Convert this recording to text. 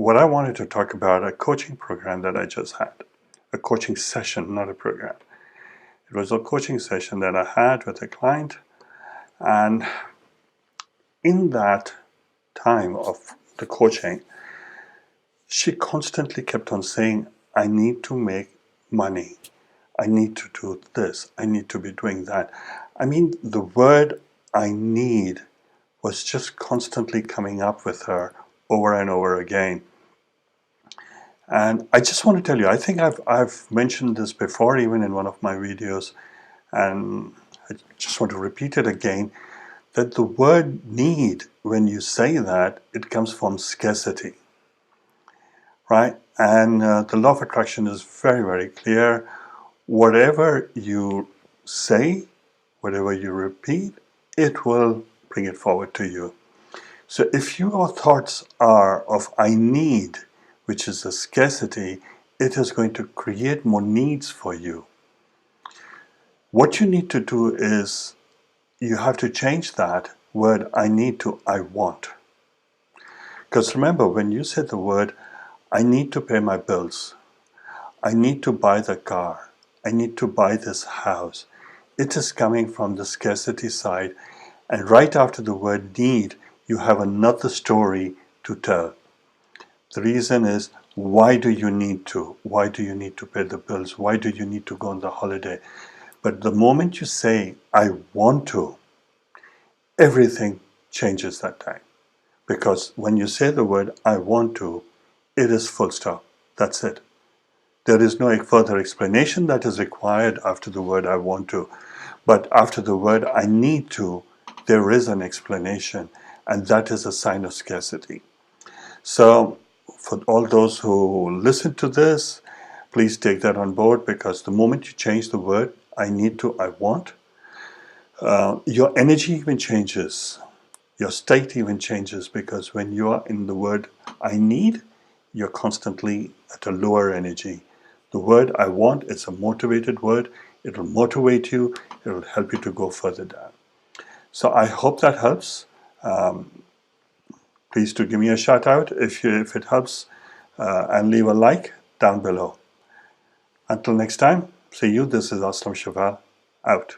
what I wanted to talk about a coaching program that I just had, a coaching session, not a program. It was a coaching session that I had with a client, and in that time of the coaching, she constantly kept on saying, I need to make money. I need to do this. I need to be doing that. I mean, the word I need was just constantly coming up with her over and over again. And I just want to tell you, I think I've mentioned this before, even in one of my videos, and I just want to repeat it again, that the word need, when you say that, it comes from scarcity, right? And the law of attraction is very, very clear. Whatever you say, whatever you repeat, it will bring it forward to you. So if your thoughts are of I need, which is a scarcity, it is going to create more needs for you. What you need to do is you have to change that word I need to I want. Because remember, when you say the word I need to pay my bills, I need to buy the car, I need to buy this house, it is coming from the scarcity side. And right after the word need, you have another story to tell. The reason is, why do you need to? Why do you need to pay the bills? Why do you need to go on the holiday? But the moment you say, I want to, everything changes that time. Because when you say the word, I want to, it is full stop. That's it. There is no further explanation that is required after the word I want to. But after the word I need to, there is an explanation, and that is a sign of scarcity. So for all those who listen to this, please take that on board, because the moment you change the word I need to, I want, your energy even changes. Your state even changes, because when you are in the word I need, you're constantly at a lower energy. The word I want is a motivated word. It will motivate you. It will help you to go further down. So I hope that helps. Please do give me a shout out if it helps, and leave a like down below. Until next time, see you. This is Aslam Shaval, out.